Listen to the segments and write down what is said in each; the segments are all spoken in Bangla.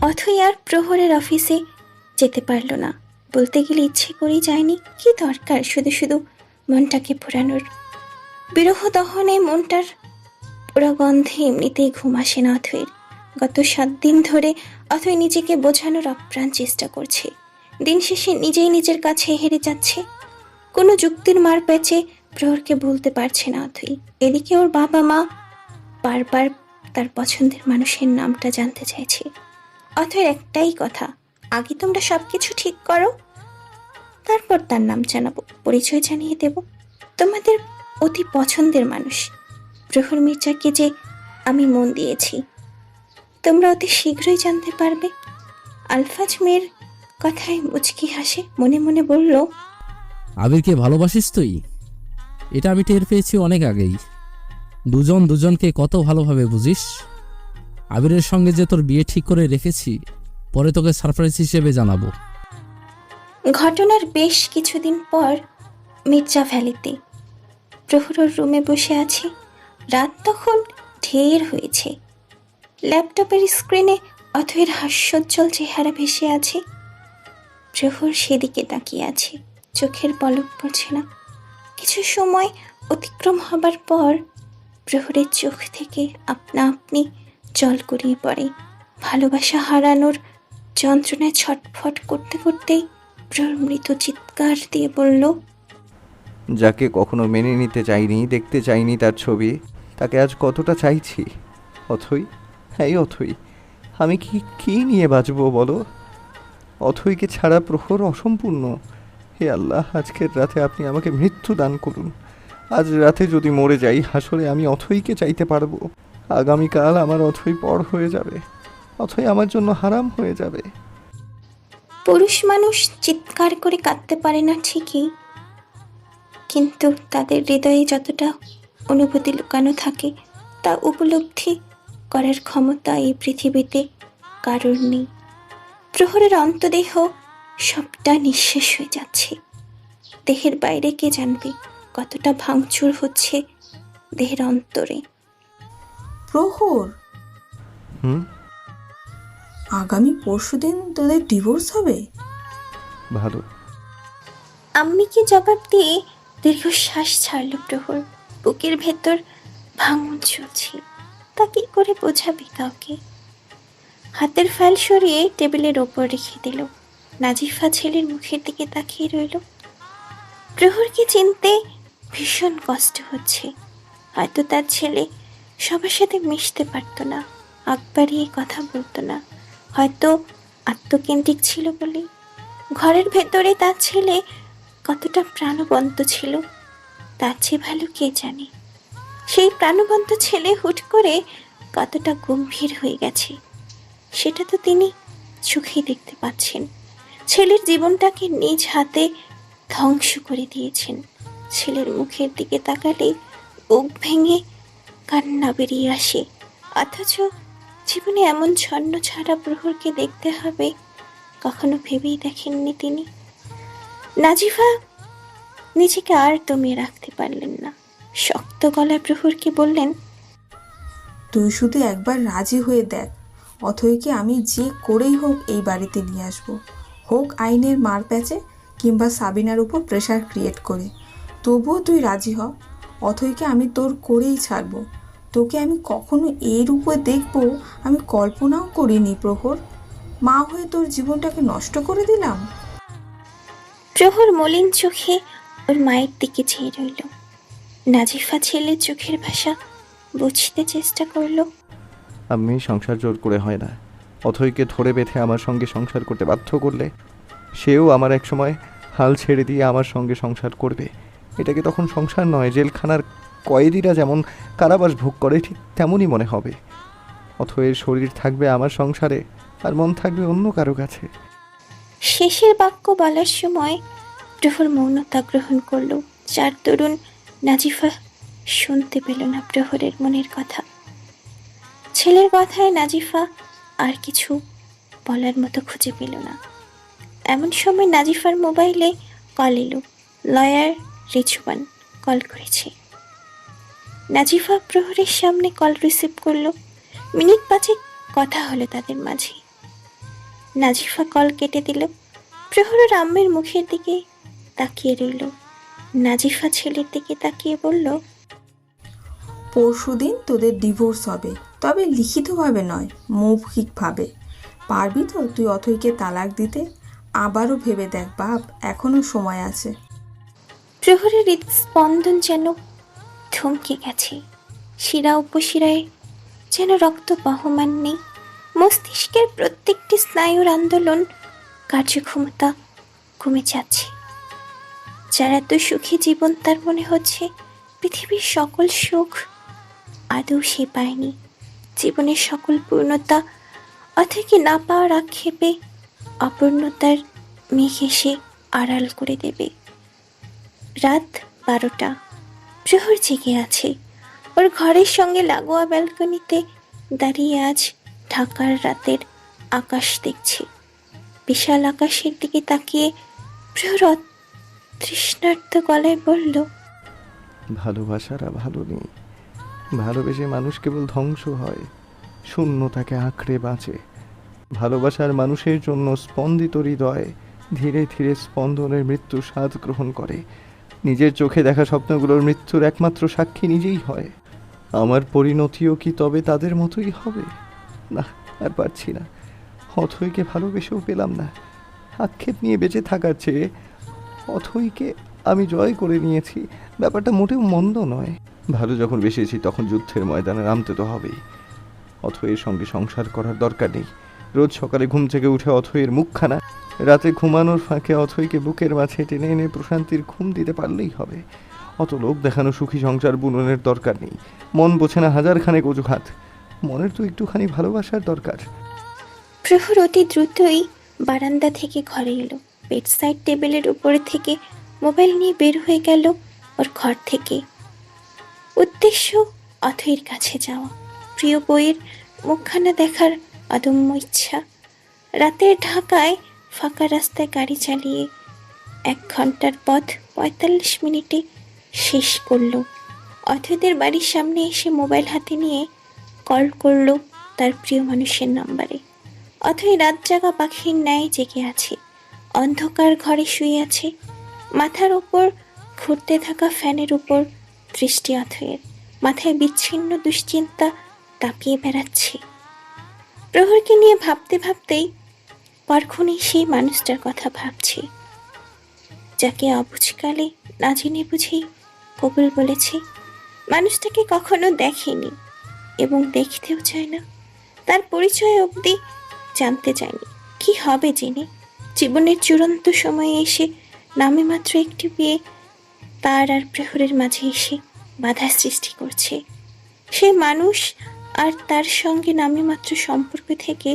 অথই আর প্রহরের অফিসে যেতে পারল না। বলতে গেলে ইচ্ছে করেই যায়নি। কি দরকার শুধু শুধু মনটাকে পোড়ানোর। বিরহ দহনে মনটার পোড়া গন্ধে এমনিতেই ঘুম আসে না অথইর। গত 7 দিন ধরে অথই নিজেকে বোঝানোর আপ্রাণ চেষ্টা করছে। দিন শেষে নিজেই নিজের কাছে হেরে যাচ্ছে। কোনো যুক্তির মার প্যাচে প্রহরকে বলতে পারছে না অথই। এদিকে ওর বাবা মা বারবার তার পছন্দের মানুষের নামটা জানতে চাইছে। অথইর একটাই কথা, আগে তোমরা সবকিছু ঠিক করো, তারপর তার নাম জানাবো, পরিচয় জানিয়ে দেব। তোমাদের অতি পছন্দের মানুষ প্রহর মির্জাকে যে আমি মন দিয়েছি, তোমরা অতি শীঘ্রই জানতে পারবে। আলফাজ মেয়ের কথায় মুচকি হাসে, মনে মনে বলল, আবিরকে ভালোবাসিস তুই? এটা আমি টের পেয়েছি অনেক আগেই। দুজন দুজনকে কত ভালোভাবে বুঝিস। আবিরের সঙ্গে যে তোর বিয়ে ঠিক করে রেখেছি, পরে তোকে সারপ্রাইজ হিসেবে জানাবো। ঘটনার বেশ কিছুদিন পর মির্জা ভ্যালিতে প্রহরর রুমে বসে আছে। রাত তখন ঢের হয়েছে। ল্যাপটপের স্ক্রিনে অথয়ের হাস্যোজ্জ্বল চেহারা ভেসে আছে। প্রহর সেদিকে তাকিয়ে আছে, চোখের পলক পড়ছে না। কিছু সময় অতিক্রম হবার পর প্রহরের চোখ থেকে আপনা আপনি জল গড়িয়ে পড়ে। ভালোবাসা হারানোর যন্ত্রণায় ছটফট করতে করতেই প্রহর মৃত চিৎকার দিয়ে বলল, যাকে কখনো মেনে নিতে চাইনি, দেখতে চাইনি তার ছবি, তাকে আজ কতটা চাইছি। অথই, হ্যাঁ অথই, আমি কি নিয়ে বাঁচবো বলো? অথইকে ছাড়া প্রহর অসম্পূর্ণ। হে আল্লাহ, আজকের রাতে আপনি আমাকে মৃত্যু দান করুন। আজ রাতে যদি মরে যাই, হাসরে আমি অথইকে চাইতে পারবো। আগামীকাল আমার অথই পর হয়ে যাবে, অথই আমার জন্য হারাম হয়ে যাবে। পুরুষ মানুষ চিৎকার করে কাঁদতে পারে না ঠিকই, কিন্তু তাদের হৃদয়ে যতটা অনুভূতি লুকানো থাকে তা উপলব্ধি করার ক্ষমতা এই পৃথিবীতে কারোর নেই। প্রহরের অন্তদেহ সবটা নিঃশেষ হয়ে যাচ্ছে। দেহের বাইরে কে জানবে কতটা ভাঙচুর হচ্ছে দেহের অন্তরে। প্রহর, আগামী পরশুদিন তোদের ডিভোর্স হবে? ভালো। আম্মিকে জবাব দিয়ে দীর্ঘশ্বাস ছাড়ল প্রহর। বুকের ভেতর ভাঙন চলছে, তা কি করে বোঝাবে কাউকে। হাতের ফাইল সরিয়ে টেবিলের ওপর রেখে দিল। নাজিফা ছেলের মুখের দিকে তাকিয়ে রইল। প্রহরকে চিনতে ভীষণ কষ্ট হচ্ছে। হয়তো তার ছেলে সবার সাথে মিশতে পারত না, আগ বাড়িয়ে কথা বলতো না, হয়তো আত্মকেন্দ্রিক ছিল বলে। ঘরের ভেতরে তার ছেলে কতটা প্রাণবন্ত ছিল তার চেয়ে ভালো কে জানে। সেই প্রাণবন্ত ছেলে হুট করে কতটা গম্ভীর হয়ে গেছে সেটা তো তিনি চোখেই দেখতে পাচ্ছেন। ছেলের জীবনটাকে নিজ হাতে ধ্বংস করে দিয়েছেন। ছেলের মুখের দিকে তাকালে বুক ভেঙে কান্না বেরিয়ে আসে। অথচ জীবনে এমন ছন্ন ছাড়া প্রহরকে দেখতে হবে কখনো ভেবেই দেখেননি তিনি। নাজিফা নিজেকে আর দমিয়ে রাখতে পারলেন না। শক্ত গলায় প্রহরকে বললেন, তুই শুধু একবার রাজি হয়ে দেখ, অথইকে আমি যে করেই হোক এই বাড়িতে নিয়ে আসবো, হোক আইনের মার প্যাচে কিংবা সাবিনার উপর প্রেশার ক্রিয়েট করে। তবুও তুই রাজি হ, অথইকে আমি তোর করেই ছাড়বো। তোকে আমি কখনো এই রূপে দেখবো আমি কল্পনাও করিনি প্রহর। মা হয়ে তোর জীবনটাকে নষ্ট করে দিলাম। প্রহর মলিন চোখে ওর মায়ের দিকে চেয়ে রইল। নাজিফা ছেলের চোখের ভাষা বুঝতে চেষ্টা করলো। আমি সংসার জোর করে হয় না। অথইকে ধরে বেঁধে আমার সঙ্গে সংসার করতে বাধ্য করলে সেও আমার এক সময় হাল ছেড়ে দিয়ে আমার সঙ্গে সংসার করবে। এটাকে তখন সংসার নয়, জেলখানার কয়েদিরা যেমন কারাবাস ভোগ করে ঠিক তেমনই মনে হবে। অথয়ের শরীর থাকবে আমার সংসারে আর মন থাকবে অন্য কারো কাছে। শেষের বাক্য বলার সময় প্রহর মৌনতা গ্রহণ করল, যার দরুন নাজিফা শুনতে পেল না প্রহরের মনের কথা। ছেলের কথায় নাজিফা আর কিছু বলার মতো খুঁজে পেল না। এমন সময় নাজিফার মোবাইলে কল এলো। লয়ার রিজওয়ান কল করেছে। নাজিফা প্রহরের সামনে কল রিসিভ করলো। মিনিট 5 কথা হলো তাদের মাঝে। নাজিফা কল কেটে দিল। প্রহর আম্মের মুখের দিকে তাকিয়ে রইল। নাজিফা ছেলের দিকে তাকিয়ে বলল, পরশুদিন তোদের ডিভোর্স হবে, তবে লিখিতভাবে নয়, মৌখিকভাবে। পারবি তো তুই অথৈকে তালাক দিতে? আবারও ভেবে দেখ বাপ, এখনো সময় আছে। প্রহরের হৃদস্পন্দন যেন থমকে গেছে। শিরা উপশিরায় যেন রক্ত বহমান নেই। মস্তিষ্কের প্রত্যেকটি স্নায়ুর আন্দোলন, কার্যক্ষমতা কমে যাচ্ছে। যার এত সুখী জীবন তার মনে হচ্ছে পৃথিবীর সকল সুখ আদৌ সে পায়নি। জীবনের সকল পূর্ণতা অথেকে না পাওয়ার আক্ষেপে অপূর্ণতার মেঘ এসে আড়াল করে দেবে। রাত 12টা। প্রহর জেগে আছে। ওর ঘরের সঙ্গে লাগোয়া ব্যালকনিতে দাঁড়িয়ে আজ ঢাকার রাতের আকাশ দেখছে। বিশাল আকাশের দিকে তাকিয়ে প্রহর তৃষ্ণার্ত গলায় বলল, ভালোবাসার আর ভালো নেই। ভালোবেসে মানুষ কেবল ধ্বংস হয়, শূন্যতাকে আঁকড়ে বাঁচে। ভালোবাসার মানুষের জন্য স্পন্দিত হৃদয় ধীরে ধীরে স্পন্দনের মৃত্যু স্বাদ গ্রহণ করে। নিজের চোখে দেখা স্বপ্নগুলোর মৃত্যুর একমাত্র সাক্ষী নিজেই হয়। আমার পরিণতিও কি তবে তাদের মতোই হবে? না, আর পারছি না। অথৈকে ভালোবেসেও পেলাম না। আক্ষেপ নিয়ে বেঁচে থাকার চেয়ে অথৈকে আমি জয় করে নিয়েছি, ব্যাপারটা মোটেও মন্দ নয়। ভালো যখন বেসেছি তখন যুদ্ধের ময়দানে নামতে তো হবেই। অথৈয়ের সঙ্গে সংসার করার দরকার নেই। রোজ সকালে ঘুম থেকে উঠে অথৈয়ের মুখখানা, রাতে ঘুমানোর ফাঁকে অথৈকে বুকের মাঝে টেনে এনে প্রশান্তির ঘুম দিতে পারলেই হবে। অত লোক দেখানো সুখী সংসার বুননের দরকার নেই। মন বোঝে না হাজারখানেক অজুহাত। মনের তো একটুখানি ভালোবাসার দরকার। প্রহর অতি দ্রুতই বারান্দা থেকে ঘরে এলো। বেড সাইড টেবিলের উপরে থেকে মোবাইল নিয়ে বের হয়ে গেল ওর ঘর থেকে। উদ্দেশ্য অথৈর কাছে যাওয়া, প্রিয় বইয়ের মুখখানা দেখার অদম্য ইচ্ছা। রাতের ঢাকায় ফাঁকা রাস্তায় গাড়ি চালিয়ে 1 ঘন্টার পথ 45 মিনিটে শেষ করলো। অথৈদের বাড়ির সামনে এসে মোবাইল হাতে নিয়ে কল করলো তার প্রিয় মানুষের নাম্বারে। অথৈ রাত জাগা পাখির ন্যায় জেগে আছে। অন্ধকার ঘরে শুয়ে আছে। মাথার উপর ঘুরতে থাকা ফ্যানের উপর দৃষ্টি অথৈয়ের। মাথায় বিচ্ছিন্ন দুশ্চিন্তা তাকিয়ে বেড়াচ্ছে। প্রহরকে নিয়ে ভাবতে ভাবতেই পরক্ষণেই সেই মানুষটার কথা ভাবছে, যাকে অবুঝকালে না জেনে বুঝেই কবুল বলেছে। মানুষটাকে কখনো দেখেনি এবং দেখতেও চায় না। তার পরিচয় অবধি জানতে চায়নি। কি হবে জেনে? জীবনের চূড়ান্ত সময়ে এসে নামে মাত্র একটি বিয়ে তার আর প্রহরের মাঝে এসে বাধা সৃষ্টি করছে। সে মানুষ আর তার সঙ্গে নামে মাত্র সম্পর্ক থেকে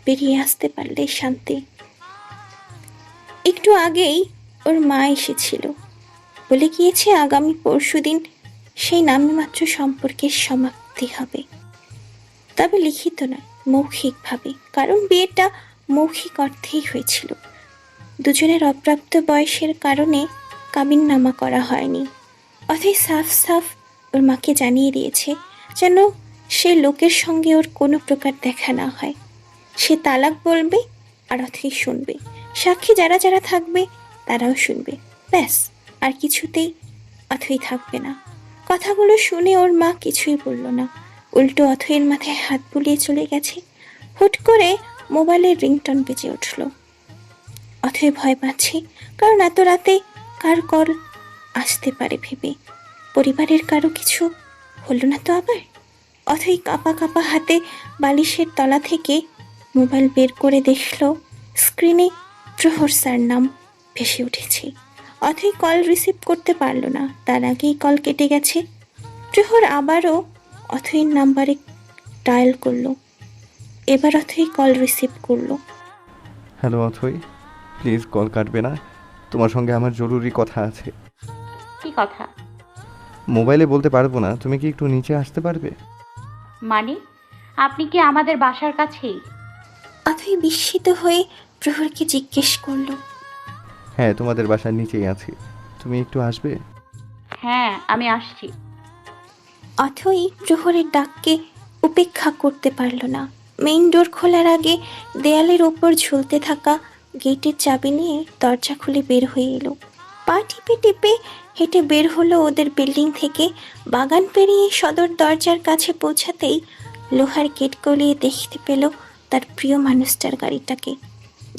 বেরিয়ে আসতে পারলে শান্তি। একটু আগেই ওর মা এসেছিল, বলে গিয়েছে আগামী পরশুদিন সেই নামে মাত্র সম্পর্কের সমাপ্তি হবে। তবে লিখিত নয়, মৌখিকভাবে। কারণ বিয়েটা মৌখিক অর্থেই হয়েছিল। দুজনের অপ্রাপ্ত বয়সের কারণে কাবিননামা করা হয়নি। অথই সাফ সাফ ওর মাকে জানিয়ে দিয়েছে যেন সে লোকের সঙ্গে ওর কোনো প্রকার দেখা না হয়। সে তালাক বলবে আর অথই শুনবে। সাক্ষী যারা যারা থাকবে তারাও শুনবে। ব্যাস, আর কিছুতেই অথই থাকবে না। কথাগুলো শুনে ওর মা কিছুই বলল না, উল্টো অথইয়ের মাথায় হাত বুলিয়ে চলে গেছে। হুট করে মোবাইলের রিংটন বেজে উঠল। অথই ভয় পাচ্ছে, কারণ এত রাতে কার কল আসতে পারে ভেবে। পরিবারের কারো কিছু হলো না তো আবার? অথই কাঁপা কাঁপা হাতে বালিশের তলা থেকে মোবাইল বের করে দেখল স্ক্রিনে প্রহর স্যার নাম ভেসে উঠেছে। অথই কল রিসিভ করতে পারল না, তার আগেই কল কেটে গেছে। প্রহর আবারও অথইর নাম্বারে ডায়াল করলো। এবার অথই কল রিসিভ করলো। হ্যালো অথৈ, প্লিজ কল কাটবে না। তোমার সঙ্গে আমার জরুরি কথা আছে। কি কথা? মোবাইলে বলতে পারবো না, তুমি কি একটু নিচে আসতে পারবে? মানে আপনি কি আমাদের বাসার কাছেই? অথই বিস্মিত হয়ে প্রহরকে জিজ্ঞেস করলো। হ্যাঁ, তোমাদের বাসার নিচেই আছি, তুমি একটু আসবে? হ্যাঁ, আমি আসছি। অথই প্রহরের ডাককে উপেক্ষা করতে পারল না। মেইন ডোর খোলার আগে দেয়ালের ওপর ঝুলতে থাকা গেটের চাবি নিয়ে দরজা খুলে বের হয়ে এলো। পা টিপে টিপে হেঁটে বের হলো ওদের বিল্ডিং থেকে। বাগান পেরিয়ে সদর দরজার কাছে পৌঁছাতেই লোহার গেট গলিয়ে দেখতে পেল তার প্রিয় মানুষটার গাড়িটাকে।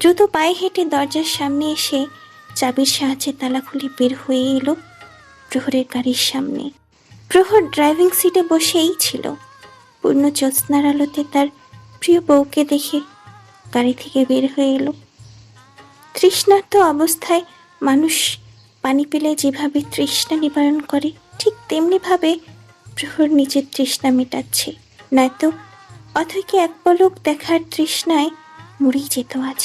দ্রুত পায়ে হেঁটে দরজার সামনে এসে চাবির সাহায্যে তালা খুলে বের হয়ে এলো প্রহরের গাড়ির সামনে। প্রহর ড্রাইভিং সিটে বসেই ছিল। পূর্ণ জ্যোৎস্নার আলোতে তার প্রিয় বউকে দেখে গাড়ি থেকে বের হয়ে এলো। তৃষ্ণার্ত অবস্থায় মানুষ পানি পেলে যেভাবে তৃষ্ণা নিবারণ করে, ঠিক তেমনিভাবে প্রহর নিজের তৃষ্ণা মেটাচ্ছে। নয়তো অথৈকে এক পলক দেখার তৃষ্ণায় মরেই যেত আজ।